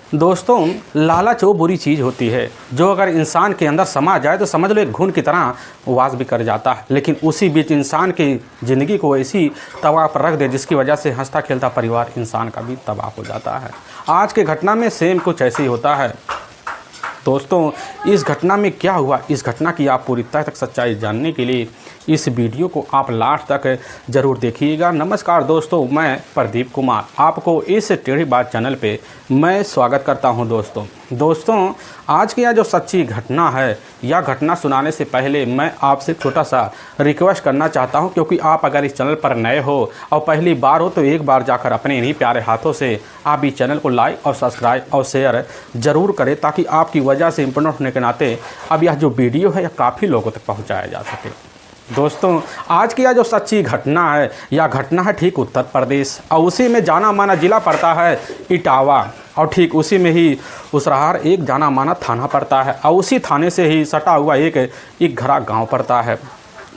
दोस्तों, लालच वो बुरी चीज़ होती है जो अगर इंसान के अंदर समा जाए तो समझ लो एक घुन की तरह वास भी कर जाता है, लेकिन उसी बीच इंसान की ज़िंदगी को ऐसी तबाह पर रख दे जिसकी वजह से हंसता खेलता परिवार इंसान का भी तबाह हो जाता है। आज के घटना में सेम कुछ ऐसे ही होता है। दोस्तों, इस घटना में क्या हुआ, इस घटना की आप पूरी तरह तक सच्चाई जानने के लिए इस वीडियो को आप लास्ट तक ज़रूर देखिएगा। नमस्कार दोस्तों, मैं प्रदीप कुमार आपको इस टेढ़ी बात चैनल पे मैं स्वागत करता हूं। दोस्तों, आज की यह जो सच्ची घटना है, यह घटना सुनाने से पहले मैं आपसे छोटा सा रिक्वेस्ट करना चाहता हूं, क्योंकि आप अगर इस चैनल पर नए हो और पहली बार हो तो एक बार जाकर अपने इन्हीं प्यारे हाथों से आप इस चैनल को लाइक और सब्सक्राइब और शेयर ज़रूर करें, ताकि आपकी वजह से इम्पोर्टेंट होने के नाते अब यह जो वीडियो है यह काफ़ी लोगों तक पहुँचाया जा सके। दोस्तों, आज की यह जो सच्ची घटना है, यह घटना है ठीक उत्तर प्रदेश और उसी में जाना माना ज़िला पड़ता है इटावा, और ठीक उसी में ही उसराहार एक जाना माना थाना पड़ता है और उसी थाने से ही सटा हुआ एक घरा गांव पड़ता है।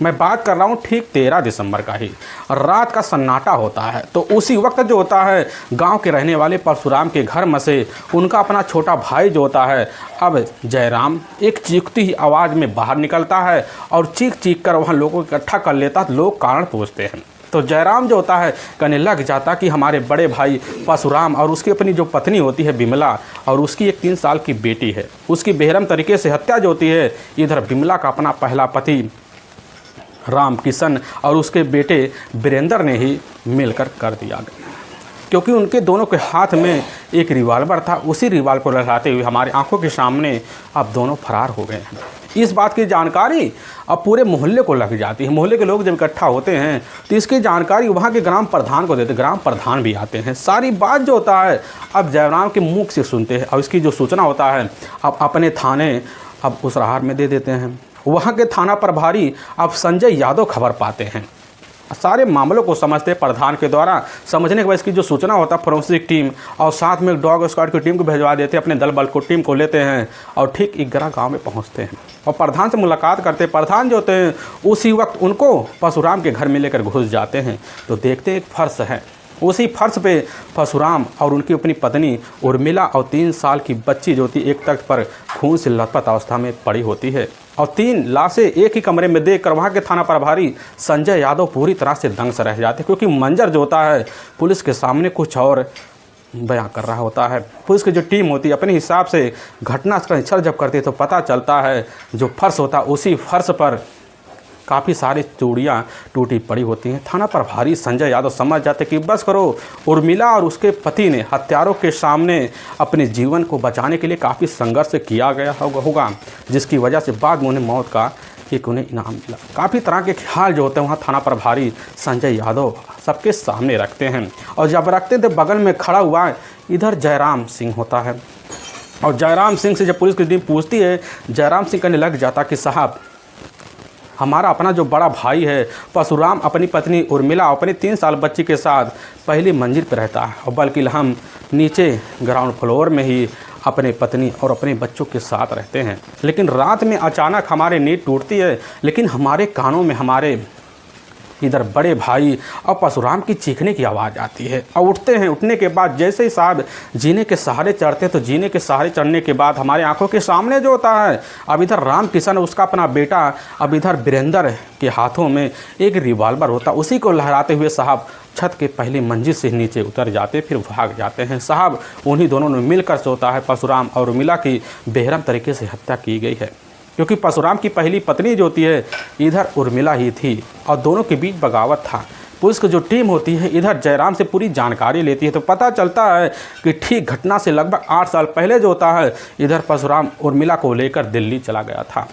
मैं बात कर रहा हूँ ठीक 13 दिसंबर का ही रात का सन्नाटा होता है। तो उसी वक्त जो होता है गांव के रहने वाले परशुराम के घर में से उनका अपना छोटा भाई जो होता है अब जयराम एक चीखती ही आवाज़ में बाहर निकलता है और चीख कर वहाँ लोगों को इकट्ठा कर लेता है। लोग कारण पूछते हैं तो जयराम जो होता है कहने लग जाता कि हमारे बड़े भाई परशुराम और उसकी अपनी जो पत्नी होती है बिमला और उसकी एक 3 साल की बेटी है, उसकी बेरहम तरीके से हत्या जो होती है इधर बिमला का अपना पहला पति राम किशन और उसके बेटे वीरेंद्र ने ही मिलकर कर दिया गया, क्योंकि उनके दोनों के हाथ में एक रिवॉल्वर था। उसी रिवॉल्वर को लहराते हुए हमारे आंखों के सामने अब दोनों फरार हो गए हैं। इस बात की जानकारी अब पूरे मोहल्ले को लग जाती है। मोहल्ले के लोग जब इकट्ठा होते हैं तो इसकी जानकारी वहाँ के ग्राम प्रधान को देते, ग्राम प्रधान भी आते हैं। सारी बात जो होता है अब जयराम के मुख से सुनते हैं और इसकी जो सूचना होता है अब अपने थाने अब उसराहार में दे देते हैं। वहाँ के थाना प्रभारी अब संजय यादव खबर पाते हैं, सारे मामलों को समझते प्रधान के द्वारा समझने के बाद इसकी जो सूचना होता है फोरेंसिक टीम और साथ में डॉग स्क्वाड की टीम को भिजवा देते हैं, अपने दल बल को टीम को लेते हैं और ठीक इग्रा गांव में पहुंचते हैं और प्रधान से मुलाकात करते हैं। प्रधान जो होते हैं उसी वक्त उनको परशुराम के घर में लेकर घुस जाते हैं तो देखते हैं एक फर्श है, उसी फर्श पे परशुराम और उनकी अपनी पत्नी उर्मिला और 3 साल की बच्ची जो होती एक तख्त पर खून से लथपथ अवस्था में पड़ी होती है और 3 लाशें एक ही कमरे में देखकर वहाँ के थाना प्रभारी संजय यादव पूरी तरह से दंग से रह जाते, क्योंकि मंजर जो होता है पुलिस के सामने कुछ और बयां कर रहा होता है। पुलिस की जो टीम होती है अपने हिसाब से घटना का निरीक्षण जब करती है तो पता चलता है जो फर्श होता है उसी फर्श पर काफ़ी सारी चूड़ियाँ टूटी पड़ी होती हैं। थाना प्रभारी संजय यादव समझ जाते कि बस करो, उर्मिला और उसके पति ने हत्यारों के सामने अपने जीवन को बचाने के लिए काफ़ी संघर्ष किया गया होगा, जिसकी वजह से बाद में उन्हें मौत का एक उन्हें इनाम मिला। काफ़ी तरह के ख्याल जो होते हैं वहाँ थाना प्रभारी संजय यादव सबके सामने रखते हैं और जब रखते थे बगल में खड़ा हुआ इधर जयराम सिंह होता है और जयराम सिंह से जब पुलिस की टीम पूछती है जयराम सिंह कहने लग जाता कि साहब हमारा अपना जो बड़ा भाई है परशुराम अपनी पत्नी उर्मिला अपनी 3 साल बच्ची के साथ पहली मंजिल पर रहता है और बल्कि हम नीचे ग्राउंड फ्लोर में ही अपने पत्नी और अपने बच्चों के साथ रहते हैं। लेकिन रात में अचानक हमारी नींद टूटती है, लेकिन हमारे कानों में हमारे इधर बड़े भाई और परशुराम की चीखने की आवाज़ आती है और उठते हैं। उठने के बाद जैसे ही साहब जीने के सहारे चढ़ते हैं तो जीने के सहारे चढ़ने के बाद हमारे आंखों के सामने जो होता है अब इधर राम किशन उसका अपना बेटा, अब इधर वीरेंद्र के हाथों में एक रिवॉल्वर होता, उसी को लहराते हुए साहब छत के पहली मंजिल से नीचे उतर जाते फिर भाग जाते हैं। साहब उन्हीं दोनों ने मिलकर से होता है परशुराम और उर्मिला की बेरहम तरीके से हत्या की गई है, क्योंकि परशुराम की पहली पत्नी जो होती है इधर उर्मिला ही थी और दोनों के बीच बगावत था। पुलिस की जो टीम होती है इधर जयराम से पूरी जानकारी लेती है तो पता चलता है कि ठीक घटना से लगभग 8 साल पहले जो होता है इधर परशुराम उर्मिला को लेकर दिल्ली चला गया था।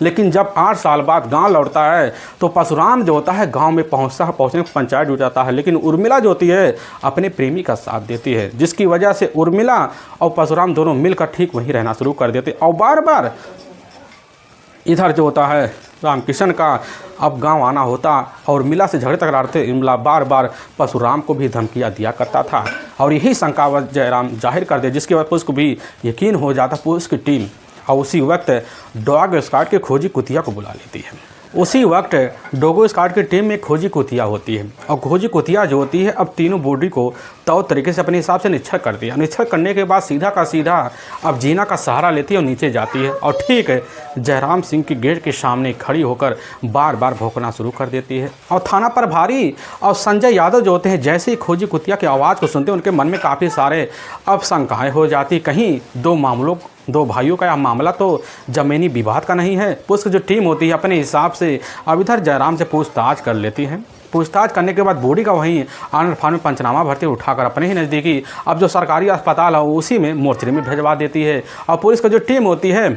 लेकिन जब 8 साल बाद गांव लौटता है तो परशुराम जो होता है गांव में पहुंचने को पंचायत जुट जाता है, लेकिन उर्मिला जो होती है अपने प्रेमी का साथ देती है, जिसकी वजह से उर्मिला और परशुराम दोनों मिलकर ठीक वहीं रहना शुरू कर देते और बार बार इधर जो होता है राम किशन का अब गांव आना होता और उर्मिला से झगड़े तकरारते उर्मिला बार बार परशुराम को भी धमकियाँ दिया करता था और यही शंकावत जयराम जाहिर कर दे, जिसके बाद पुलिस को भी यकीन हो जाता। पुलिस की टीम और उसी वक्त डॉग स्क्वाड के खोजी कुतिया को बुला लेती है। उसी वक्त डोगो स्क्वाड की टीम में खोजी कुतिया होती है और खोजी कुतिया जो होती है अब तीनों बॉडी को तो तरीके से अपने हिसाब से निरीक्षण करती है। निरीक्षण करने के बाद सीधा का सीधा अब जीना का सहारा लेती है और नीचे जाती है और ठीक जयराम सिंह की गेट के सामने खड़ी होकर बार बार भौंकना शुरू कर देती है। और थाना प्रभारी और संजय यादव जो होते हैं जैसे ही खोजी कुतिया की आवाज़ को सुनते हैं उनके मन में काफ़ी सारे अब शंकाएँ हो जाती, कहीं दो भाइयों का यह मामला तो ज़मीनी विवाद का नहीं है। पुलिस की जो टीम होती है अपने हिसाब से अब इधर जयराम से पूछताछ कर लेती है। पूछताछ करने के बाद बॉडी का वहीं आनंद फार्म में पंचनामा भरते उठाकर अपने ही नज़दीकी अब जो सरकारी अस्पताल है उसी में मोर्चरी में भिजवा देती है। और पुलिस की जो टीम होती है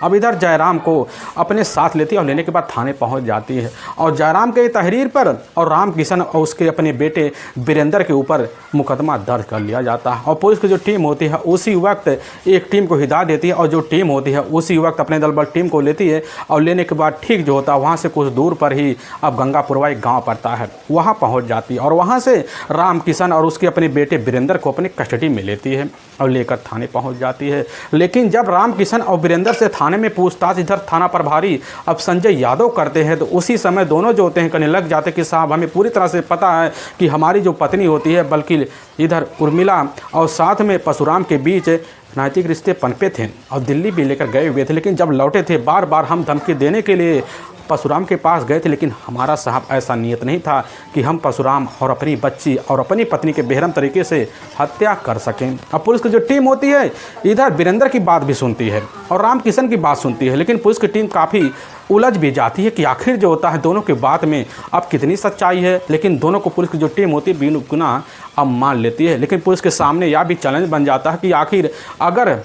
अब इधर जयराम को अपने साथ लेती है और लेने के बाद थाने पहुंच जाती है। और जयराम के तहरीर पर और राम किशन और उसके अपने बेटे वीरेंद्र के ऊपर मुकदमा दर्ज कर लिया जाता है। और पुलिस की जो टीम होती है उसी वक्त एक टीम को हिदायत देती है और जो टीम होती है उसी वक्त अपने दल बल टीम को लेती है और लेने के बाद ठीक जो होता है वहाँ से कुछ दूर पर ही अब गंगापुरवा एक गाँव पड़ता है, वहाँ पहुँच जाती है और वहाँ से राम किशन और उसके अपने बेटे वीरेंद्र को अपनी कस्टडी में लेती है और लेकर थाने पहुँच जाती है। लेकिन जब राम किशन और वीरेंद्र से थाने में पूछताछ इधर थाना प्रभारी अब संजय यादव करते हैं तो उसी समय दोनों जो होते हैं कहने लग जाते कि साहब हमें पूरी तरह से पता है कि हमारी जो पत्नी होती है बल्कि इधर उर्मिला और साथ में परशुराम के बीच नैतिक रिश्ते पनपे थे और दिल्ली भी लेकर गए हुए थे, लेकिन जब लौटे थे बार बार हम धमकी देने के लिए परशुराम के पास गए थे, लेकिन हमारा साहब ऐसा नियत नहीं था कि हम परशुराम और अपनी बच्ची और अपनी पत्नी के बेरहम तरीके से हत्या कर सकें। अब पुलिस की जो टीम होती है इधर वीरेंद्र की बात भी सुनती है और राम किशन की बात सुनती है, लेकिन पुलिस की टीम काफ़ी उलझ भी जाती है कि आखिर जो होता है दोनों की बात में अब कितनी सच्चाई है। लेकिन दोनों को पुलिस की जो टीम होती है बिन गुनाह अब मान लेती है। लेकिन पुलिस के सामने यह भी चैलेंज बन जाता है कि आखिर अगर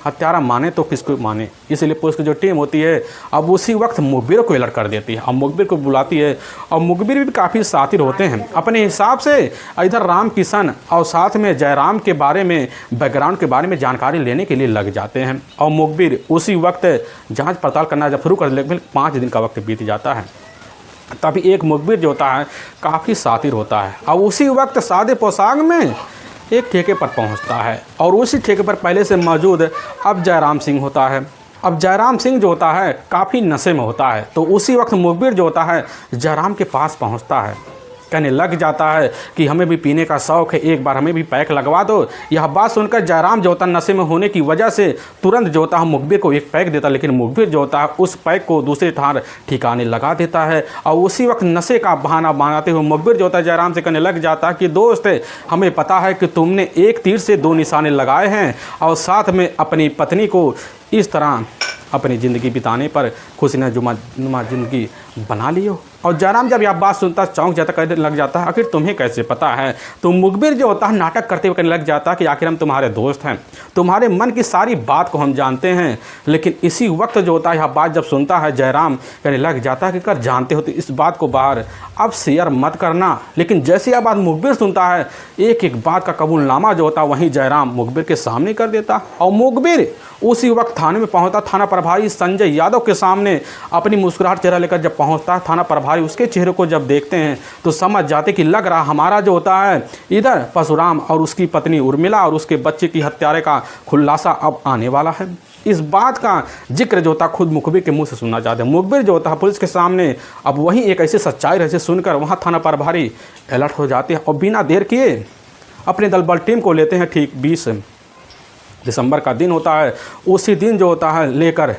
हत्यारा माने तो किसको माने, इसलिए पुलिस की जो टीम होती है अब उसी वक्त मुखबिर को अलर्ट कर देती है। अब मुखबिर को बुलाती है और मुखबिर भी काफ़ी शातिर होते हैं अपने हिसाब से। इधर राम किशन और साथ में जयराम के बारे में बैकग्राउंड के बारे में जानकारी लेने के लिए लग जाते हैं और मुखबिर उसी वक्त जांच पड़ताल करना जब शुरू कर लगभग 5 दिन का वक्त बीत जाता है। तभी एक मुखबिर जो होता है काफ़ी शातिर होता है और उसी वक्त सादे पोशाक में एक ठेके पर पहुंचता है और उसी ठेके पर पहले से मौजूद अब जयराम सिंह होता है। अब जयराम सिंह जो होता है काफ़ी नशे में होता है तो उसी वक्त मुखबिर जो होता है जयराम के पास पहुंचता है, कहने लग जाता है कि हमें भी पीने का शौक़ है, एक बार हमें भी पैक लगवा दो। यह बात सुनकर जयराम जो होता है नशे में होने की वजह से तुरंत जो होता है मुखबिर को एक पैक देता है, लेकिन मुखबिर जो होता है उस पैक को दूसरे ठिकाने लगा देता है। और उसी वक्त नशे का बहाना बनाते हुए मुखबिर जो होता है जयराम से कहने लग जाता है कि दोस्त हमें पता है कि तुमने एक तीर से 2 निशाने लगाए हैं और साथ में अपनी पत्नी को इस तरह अपनी ज़िंदगी बिताने पर खुशी नुमा ज़िंदगी बना लियो। और जयराम जब यह बात सुनता चौंक जाता, कहने लग जाता है आखिर तुम्हें कैसे पता है। तो मुखबिर जो होता है नाटक करते हुए कहने लग जाता है कि आखिर हम तुम्हारे दोस्त हैं, तुम्हारे मन की सारी बात को हम जानते हैं। लेकिन इसी वक्त जो होता है यह बात जब सुनता है जयराम कहने लग जाता है कि कर जानते हो तो इस बात को बाहर अब शेयर मत करना। लेकिन जैसे यह बात मुखबिर सुनता है एक एक बात का कबूलनामा जो होता है वहीं जयराम मुखबिर के सामने कर देता और मुखबिर उसी वक्त थाने में पहुंचता। थाना प्रभारी संजय यादव के सामने अपनी मुस्कुराहट चेहरा लेकर जब पहुंचता है थाना प्रभारी उसके चेहरे को जब देखते हैं तो समझ जाते कि लग रहा हमारा जो होता है इधर परशुराम और उसकी पत्नी उर्मिला और उसके बच्चे की हत्यारे का खुलासा अब आने वाला है। इस बात का जिक्र जो होता खुद मुखबिर के मुंह से सुनना चाहते हैं। मुखबिर जो होता है पुलिस के सामने अब वहीं एक ऐसी सच्चाई रहस्य सुनकर वहाँ थाना प्रभारी अलर्ट हो जाते हैं और बिना देर किए अपने दल बल टीम को लेते हैं। ठीक 20 दिसंबर का दिन होता है, उसी दिन जो होता है लेकर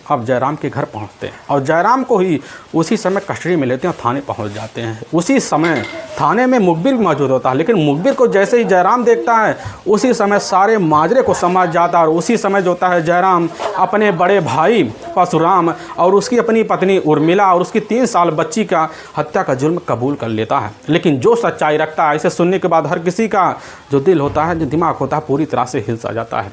अब जयराम के घर पहुंचते हैं और जयराम को ही उसी समय कस्टडी में लेते हैं और थाने पहुंच जाते हैं। उसी समय थाने में मुखबिर भी मौजूद होता है, लेकिन मुखबिर को जैसे ही जयराम देखता है उसी समय सारे माजरे को समझ जाता है और उसी समय जो होता है जयराम अपने बड़े भाई परशुराम और उसकी अपनी पत्नी उर्मिला और उसकी 3 साल बच्ची का हत्या का जुर्म कबूल कर लेता है। लेकिन जो सच्चाई रखता है इसे सुनने के बाद हर किसी का जो दिल होता है जो दिमाग होता है पूरी तरह से हिल सा जाता है।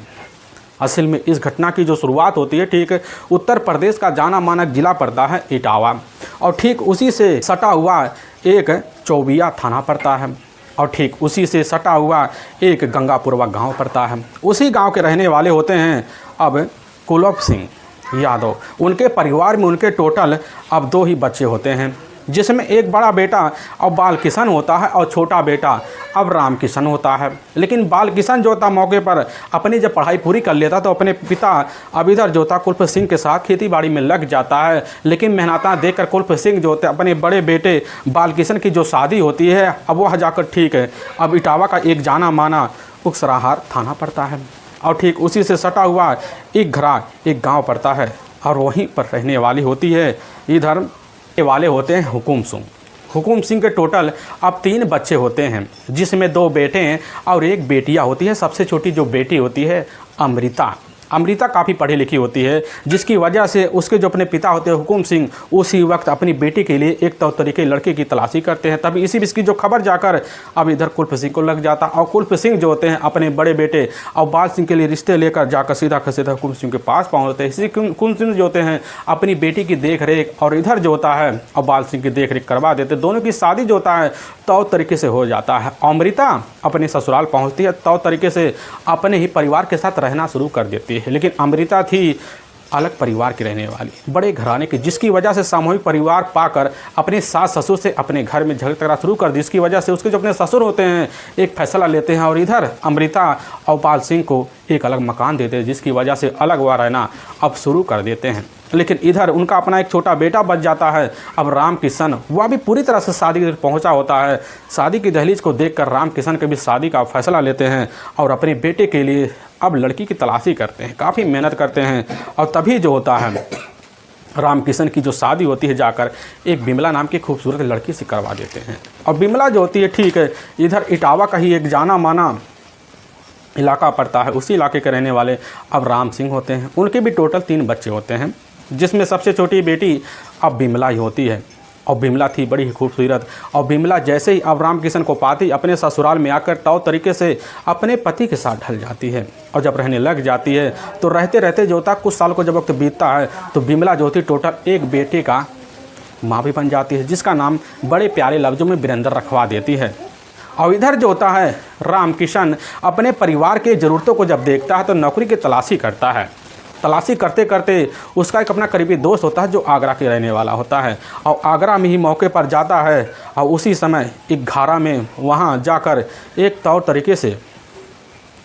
असल में इस घटना की जो शुरुआत होती है ठीक उत्तर प्रदेश का जाना माना जिला पड़ता है इटावा और ठीक उसी से सटा हुआ एक चौबिया थाना पड़ता है और ठीक उसी से सटा हुआ एक गंगापुरवा गांव पड़ता है। उसी गांव के रहने वाले होते हैं अब कुलवंत सिंह यादव। उनके परिवार में उनके टोटल अब 2 ही बच्चे होते हैं जिसमें एक बड़ा बेटा अब बाल किशन होता है और छोटा बेटा अब राम किशन होता है। लेकिन बाल किशन जो था मौके पर अपनी जब पढ़ाई पूरी कर लेता तो अपने पिता अब इधर जो था कुलप सिंह के साथ खेती बाड़ी में लग जाता है। लेकिन मेहनता देखकर कुलप सिंह जो थे अपने बड़े बेटे बाल किशन की जो शादी होती है अब वह जाकर ठीक है अब इटावा का एक जाना माना उकसराहार थाना पड़ता है और ठीक उसी से सटा हुआ एक घरा एक गाँव पड़ता है और वहीं पर रहने वाली होती है इधर के वाले होते हैं हुकुम सिंह। हुकुम सिंह के टोटल अब 3 बच्चे होते हैं जिसमें 2 बेटे हैं और एक बेटियां होती है। सबसे छोटी जो बेटी होती है अमृता काफ़ी पढ़ी लिखी होती है जिसकी वजह से उसके जो अपने पिता होते हैं हुकुम सिंह उसी वक्त अपनी बेटी के लिए एक तरीके लड़के की तलाशी करते हैं। तभी इसी इसकी जो खबर जाकर अब इधर कुलप सिंह को लग जाता और कुलप सिंह जो होते हैं अपने बड़े बेटे और बाल सिंह के लिए रिश्ते लेकर जाकर सीधा हुकुम सिंह के पास पहुँचते हैं। इसी हुकुम सिंह जो होते हैं अपनी बेटी की देख रेख और इधर जो होता है और बाल सिंह की देख रेख करवा देते। दोनों की शादी जो होता है तो तरीके से हो जाता है। अमृता अपने ससुराल पहुँचती है तो तरीके से अपने ही परिवार के साथ रहना शुरू कर देती है। लेकिन अमृता थी अलग परिवार की रहने वाली, बड़े घराने की, जिसकी वजह से सामूहिक परिवार पाकर अपने सास ससुर से अपने घर में झगड़ा शुरू कर दी। जिसकी वजह से उसके जो अपने ससुर होते हैं एक फैसला लेते हैं और इधर अमृता और बाल सिंह को एक अलग मकान देते हैं जिसकी वजह से अलग हुआ रहना अब शुरू कर देते हैं। लेकिन इधर उनका अपना एक छोटा बेटा बच जाता है अब राम किशन, वह भी पूरी तरह से शादी तक पहुंचा होता है। शादी की दहलीज को देखकर राम किशन के भी शादी का फैसला लेते हैं और अपने बेटे के लिए अब लड़की की तलाशी करते हैं, काफ़ी मेहनत करते हैं। और तभी जो होता है राम किशन की जो शादी होती है जाकर एक बिमला नाम की खूबसूरत लड़की से करवा देते हैं। और बिमला जो होती है ठीक है इधर इटावा का ही एक जाना माना इलाका पड़ता है, उसी इलाके के रहने वाले अब राम सिंह होते हैं। उनके भी टोटल 3 बच्चे होते हैं जिसमें सबसे छोटी बेटी अब बिमला ही होती है। और बिमला थी बड़ी ही खूबसूरत और बिमला जैसे ही अब राम किशन को पाती अपने ससुराल में आकर तौ तरीके से अपने पति के साथ ढल जाती है। और जब रहने लग जाती है तो रहते रहते जो होता कुछ साल को जब वक्त बीतता है तो बिमला जो होती टोटल एक बेटे का माँ भी बन जाती है जिसका नाम बड़े प्यारे लफ्ज़ों में वीरेंद्र रखवा देती है। और इधर जो होता है राम किशन अपने परिवार के ज़रूरतों को जब देखता है तो नौकरी की तलाशी करता है। तलाशी करते करते उसका एक अपना करीबी दोस्त होता है जो आगरा के रहने वाला होता है और आगरा में ही मौके पर जाता है और उसी समय एक घारा में वहाँ जाकर एक तौर तरीके से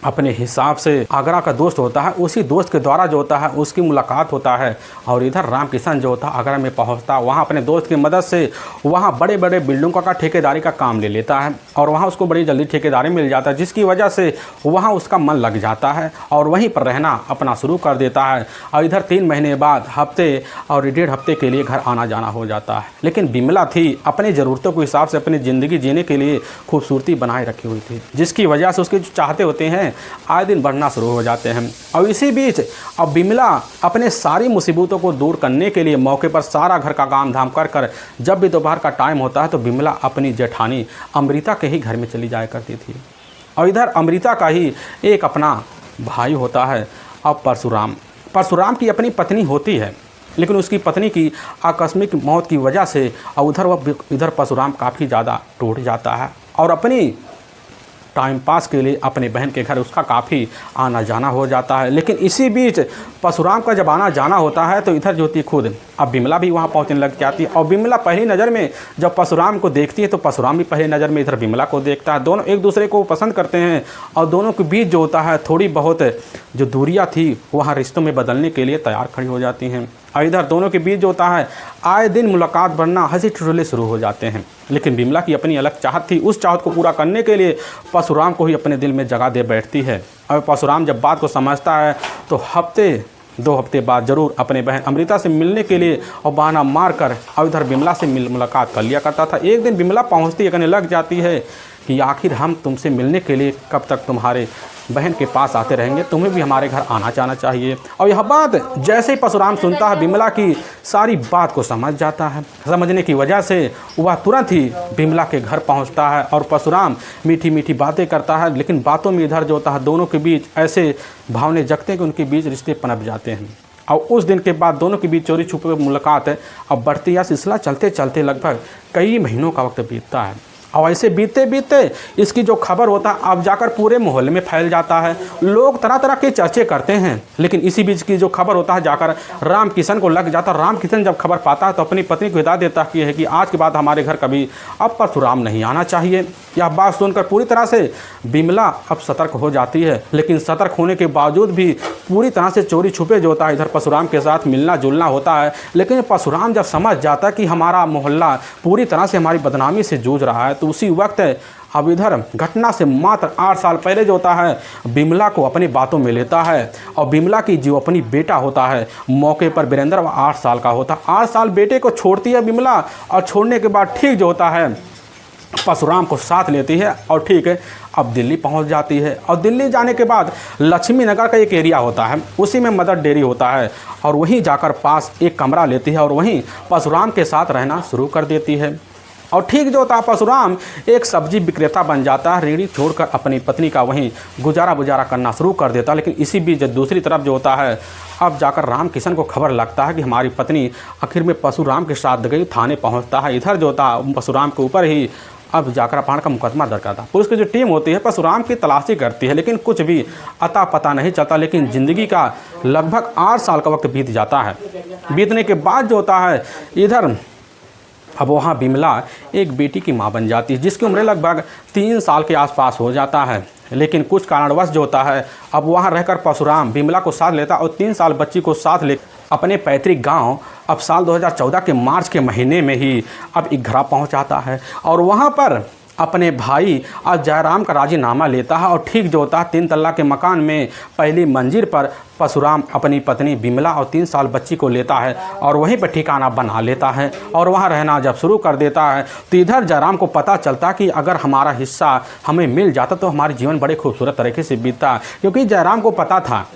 अपने हिसाब से आगरा का दोस्त होता है, उसी दोस्त के द्वारा जो होता है उसकी मुलाकात होता है। और इधर राम किशन जो होता है आगरा में पहुंचता, वहां अपने दोस्त की मदद से वहां बड़े बड़े बिल्डिंगों का ठेकेदारी का काम ले लेता है और वहां उसको बड़ी जल्दी ठेकेदारी मिल जाता है जिसकी वजह से वहां उसका मन लग जाता है और वहीं पर रहना अपना शुरू कर देता है। और इधर 3 महीने बाद हफ्ते और 1.5 हफ्ते के लिए घर आना जाना हो जाता है। लेकिन बिमला थी अपनी ज़रूरतों के हिसाब से अपनी ज़िंदगी जीने के लिए खूबसूरती बनाए रखी हुई थी जिसकी वजह से उसके जो चाहते होते हैं आए दिन बढ़ना शुरू हो जाते हैं। और इसी बीच अब बिमला अपने सारी मुसीबतों को दूर करने के लिए मौके पर सारा घर का काम धाम कर कर जब भी दोपहर का टाइम होता है तो बिमला अपनी जेठानी अमृता के ही घर में चली जाया करती थी। और इधर अमृता का ही एक अपना भाई होता है अब परशुराम की अपनी पत्नी होती है लेकिन उसकी पत्नी की आकस्मिक मौत की वजह से और इधर परशुराम काफ़ी ज़्यादा टूट जाता है और अपनी टाइम पास के लिए अपने बहन के घर उसका काफ़ी आना जाना हो जाता है। लेकिन इसी बीच परशुराम का जब आना जाना होता है तो इधर जो होती खुद अब बिमला भी वहाँ पहुँचने लग जाती है। और बिमला पहली नज़र में जब परशुराम को देखती है तो परशुराम भी पहली नज़र में इधर बिमला को देखता है। दोनों एक दूसरे को पसंद करते हैं और दोनों के बीच जो होता है थोड़ी बहुत जो दूरियाँ थी वहाँ रिश्तों में बदलने के लिए तैयार खड़ी हो जाती हैं। और इधर दोनों के बीच जो होता है आए दिन मुलाकात बढ़ना हंसी ठिठोले शुरू हो जाते हैं। लेकिन बिमला की अपनी अलग चाहत थी, उस चाहत को पूरा करने के लिए परशुराम को ही अपने दिल में जगह दे बैठती है। और परशुराम जब बात को समझता है तो 2 हफ्ते बाद ज़रूर अपने बहन अमृता से मिलने के लिए और बहाना मार कर और इधर बिमला से मुलाकात कर लिया करता था। एक दिन बिमला पहुंचती है, कहने लग जाती है कि आखिर हम तुमसे मिलने के लिए कब तक तुम्हारे बहन के पास आते रहेंगे, तुम्हें भी हमारे घर आना जाना चाहिए। और यह बात जैसे ही परशुराम सुनता है बिमला की सारी बात को समझ जाता है। समझने की वजह से वह तुरंत ही बिमला के घर पहुंचता है और परशुराम मीठी मीठी बातें करता है। लेकिन बातों में इधर जो होता है दोनों के बीच ऐसे भावने जगते हैं कि उनके बीच रिश्ते पनप जाते हैं। और उस दिन के बाद दोनों के बीच चोरी छुपे मुलाकात अब बढ़ती है। सिलसिला चलते चलते लगभग कई महीनों का वक्त बीतता है और ऐसे बीतते बीतते इसकी जो खबर होता है अब जाकर पूरे मोहल्ले में फैल जाता है। लोग तरह तरह के चर्चे करते हैं, लेकिन इसी बीच की जो खबर होता है जाकर राम किशन को लग जाता है। राम किशन जब खबर पाता है तो अपनी पत्नी को हिदायत देता है कि आज के बाद हमारे घर कभी अब परशुराम नहीं आना चाहिए। यह बात सुनकर पूरी तरह से बिमला अब सतर्क हो जाती है, लेकिन सतर्क होने के बावजूद भी पूरी तरह से चोरी छुपे जो होता है इधर परशुराम के साथ मिलना जुलना होता है। लेकिन परशुराम जब समझ जाता है कि हमारा मोहल्ला पूरी तरह से हमारी बदनामी से जूझ रहा है, तो उसी वक्त अब इधर घटना से मात्र 8 साल पहले जो होता है बिमला को अपनी बातों में लेता है। और बिमला की जो अपनी बेटा होता है मौके पर वीरेंद्र, वह 8 साल का होता है। 8 साल बेटे को छोड़ती है बिमला, और छोड़ने के बाद ठीक जो होता है परशुराम को साथ लेती है और ठीक है अब दिल्ली पहुंच जाती है। और दिल्ली जाने के बाद लक्ष्मी नगर का एक एरिया होता है, उसी में मदर डेयरी होता है, और वहीं जाकर पास एक कमरा लेती है और वहीं परशुराम के साथ रहना शुरू कर देती है। और ठीक जो होता है परशुराम एक सब्जी विक्रेता बन जाता है, रेहड़ी छोड़कर अपनी पत्नी का वहीं गुजारा करना शुरू कर देता है। लेकिन इसी बीच दूसरी तरफ जो होता है अब जाकर राम किशन को खबर लगता है कि हमारी पत्नी आखिर में परशुराम के साथ गई। थाने पहुंचता है, इधर जो होता है परशुराम के ऊपर ही अब जाकर अपहरण का मुकदमा दर्ज करता है। पुलिस की जो टीम होती है परशुराम की तलाशी करती है, लेकिन कुछ भी अता पता नहीं चलता। लेकिन ज़िंदगी का लगभग 8 साल का वक्त बीत जाता है। बीतने के बाद जो होता है इधर अब वहाँ बिमला एक बेटी की माँ बन जाती है, जिसकी उम्र लगभग 3 साल के आसपास हो जाता है। लेकिन कुछ कारणवश जो होता है अब वहाँ रहकर परशुराम बिमला को साथ लेता और 3 साल बच्ची को साथ ले अपने पैतृक गांव अब साल 2014 के मार्च के महीने में ही अब इकघरा पहुँचाता है। और वहाँ पर अपने भाई और जयराम का राजीनामा लेता है। और ठीक जो होता है 3 तल्ला के मकान में पहली मंजिल पर परशुराम अपनी पत्नी बिमला और 3 साल बच्ची को लेता है और वहीं पर ठिकाना बना लेता है और वहाँ रहना जब शुरू कर देता है तो इधर जयराम को पता चलता कि अगर हमारा हिस्सा हमें मिल जाता तो हमारा जीवन बड़े खूबसूरत तरीके से बीतता। क्योंकि जयराम को पता था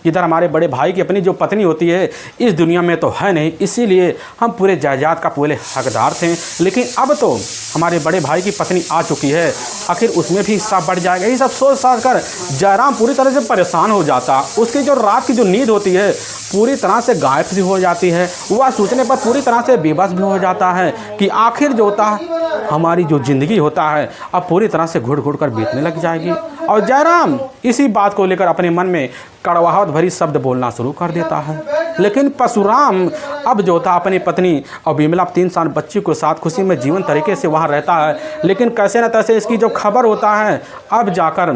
इधर हमारे बड़े भाई की अपनी जो पत्नी होती है इस दुनिया में तो है नहीं, इसीलिए हम पूरे जायदाद का पूरे हकदार थे। लेकिन अब तो हमारे बड़े भाई की पत्नी आ चुकी है, आखिर उसमें भी हिस्सा बढ़ जाएगा। ये सब सोच साच कर जयराम पूरी तरह से परेशान हो जाता। उसकी जो रात की जो नींद होती है पूरी तरह से गायब सी हो जाती है। वह सोचने पर पूरी तरह से बेबस भी हो जाता है कि आखिर जो होता है हमारी जो ज़िंदगी होता है अब पूरी तरह से घुट घुट कर बीतने लग जाएगी। और जयराम इसी बात को लेकर अपने मन में कड़वाहट भरी शब्द बोलना शुरू कर देता है। लेकिन परशुराम अब जो था अपनी पत्नी और बिमला 3 साल बच्ची के साथ खुशी में जीवन तरीके से वहाँ रहता है। लेकिन कैसे न तैसे इसकी जो खबर होता है अब जाकर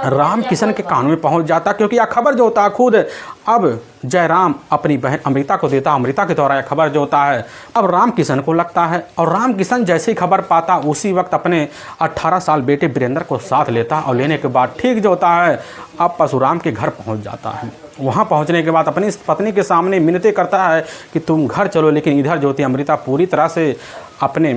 राम किशन के कान में पहुँच जाता, क्योंकि यह खबर जो होता है खुद अब जयराम अपनी बहन अमृता को देता। अमृता के द्वारा यह खबर जो होता है अब राम किशन को लगता है और राम किशन जैसे ही खबर पाता उसी वक्त अपने 18 साल बेटे वीरेंद्र को साथ लेता और लेने के बाद ठीक जो होता है अब परशुराम के घर पहुंच जाता है। वहां पहुंचने के बाद अपनी पत्नी के सामने मिन्नतें करता है कि तुम घर चलो। लेकिन इधर जो होती है अमृता पूरी तरह से अपने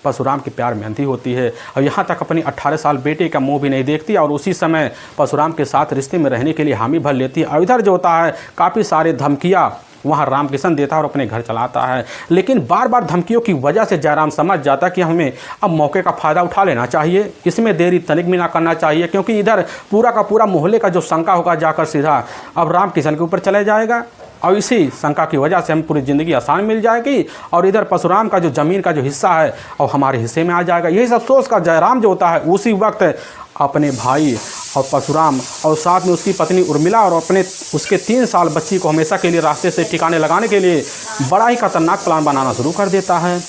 परशुराम के प्यार में अंधी होती है और यहाँ तक अपनी 18 साल बेटे का मुंह भी नहीं देखती और उसी समय परशुराम के साथ रिश्ते में रहने के लिए हामी भर लेती है। और इधर जो होता है काफ़ी सारे धमकियाँ वहाँ राम किशन देता है और अपने घर चलाता है। लेकिन बार बार धमकियों की वजह से जयराम समझ जाता कि हमें अब मौके का फ़ायदा उठा लेना चाहिए, इसमें देरी तनिक भी ना करना चाहिए, क्योंकि इधर पूरा का पूरा मोहल्ले का जो शंका होगा जाकर सीधा अब राम किशन के ऊपर चले जाएगा और इसी शंका की वजह से हम पूरी ज़िंदगी आसान मिल जाएगी और इधर परशुराम का जो ज़मीन का जो हिस्सा है और हमारे हिस्से में आ जाएगा। यही सब सोच का जयराम जो होता है उसी वक्त अपने भाई और परशुराम और साथ में उसकी पत्नी उर्मिला और अपने उसके 3 साल बच्ची को हमेशा के लिए रास्ते से ठिकाने लगाने के लिए बड़ा ही खतरनाक प्लान बनाना शुरू कर देता है।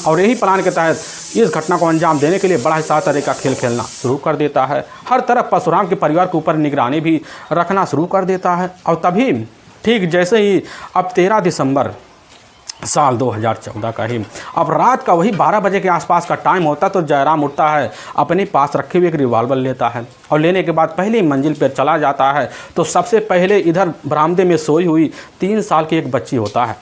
और यही प्लान के तहत इस घटना को अंजाम देने के लिए बड़ा ही सात तरह का खेल खेलना शुरू कर देता है। हर तरफ परशुराम के परिवार के ऊपर निगरानी भी रखना शुरू कर देता है। और तभी ठीक जैसे ही अब 13 दिसंबर साल 2014 का ही अब रात का वही 12 बजे के आसपास का टाइम होता तो जयराम उठता है, अपने पास रखे हुए एक रिवॉल्वर लेता है और लेने के बाद पहली मंजिल पर चला जाता है। तो सबसे पहले इधर बरामदे में सोई हुई 3 साल की एक बच्ची होता है,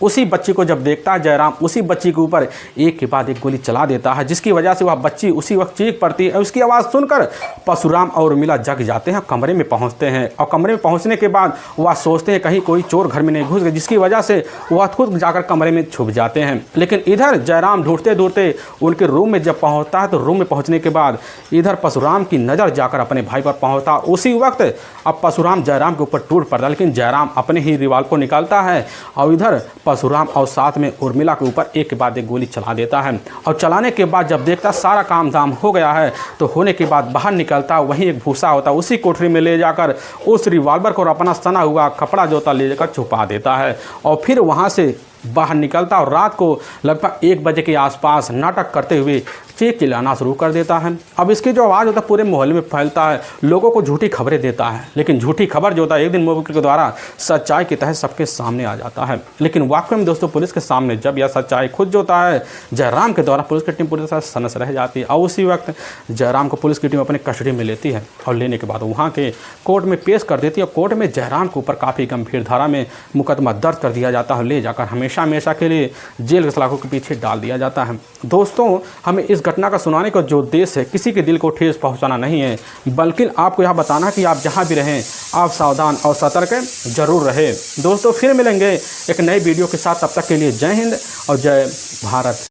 उसी बच्ची को जब देखता है जयराम उसी बच्ची के ऊपर एक के बाद एक गोली चला देता है, जिसकी वजह से वह बच्ची उसी वक्त चीख पड़ती है। उसकी आवाज़ सुनकर परशुराम और उर्मिला जग जाते हैं, कमरे में पहुंचते हैं और कमरे में पहुंचने के बाद वह सोचते हैं कहीं कोई चोर घर में नहीं घुस गए, जिसकी वजह से वह खुद जाकर कमरे में छुप जाते हैं। लेकिन इधर जयराम ढूंढते ढूंढते उनके रूम में जब पहुँचता है तो रूम में पहुँचने के बाद इधर परशुराम की नज़र जाकर अपने भाई पर पहुँचता। उसी वक्त अब परशुराम जयराम के ऊपर टूट पड़ता, लेकिन जयराम अपने ही रिवॉल्वर को निकालता है और इधर परशुराम और साथ में उर्मिला के ऊपर एक के बाद एक गोली चला देता है। और चलाने के बाद जब देखता सारा काम धाम हो गया है तो होने के बाद बाहर निकलता, वहीं एक भूसा होता, उसी कोठरी में ले जाकर उस रिवॉल्वर को और अपना सना हुआ कपड़ा जो होता ले जाकर छुपा देता है। और फिर वहाँ से बाहर निकलता और रात को लगभग 1 बजे के आसपास नाटक करते हुए चीख चिल्लाना शुरू कर देता है। अब इसकी जो आवाज़ होता है पूरे मोहल्ले में फैलता है, लोगों को झूठी खबरें देता है। लेकिन झूठी खबर जो होता है एक दिन मोबाइल के द्वारा सच्चाई के तहत सबके सामने आ जाता है। लेकिन वाकई में दोस्तों पुलिस के सामने जब यह सच्चाई खुद जो होता है जयराम के द्वारा पुलिस की टीम पूरी तरह सनस रह जाती है। और उसी वक्त जयराम को पुलिस की टीम अपने कस्टडी में लेती है और लेने के बाद वहाँ के कोर्ट में पेश कर देती है। और कोर्ट में जयराम के ऊपर काफ़ी गंभीर धारा में मुकदमा दर्ज कर दिया जाता है, ले जाकर हमेशा हमेशा के लिए जेल के सलाखों के पीछे डाल दिया जाता है। दोस्तों हमें इस घटना का सुनाने का जो उद्देश्य है किसी के दिल को ठेस पहुंचाना नहीं है, बल्कि आपको यह बताना कि आप जहां भी रहें आप सावधान और सतर्क जरूर रहें। दोस्तों फिर मिलेंगे एक नई वीडियो के साथ, तब तक के लिए जय हिंद और जय भारत।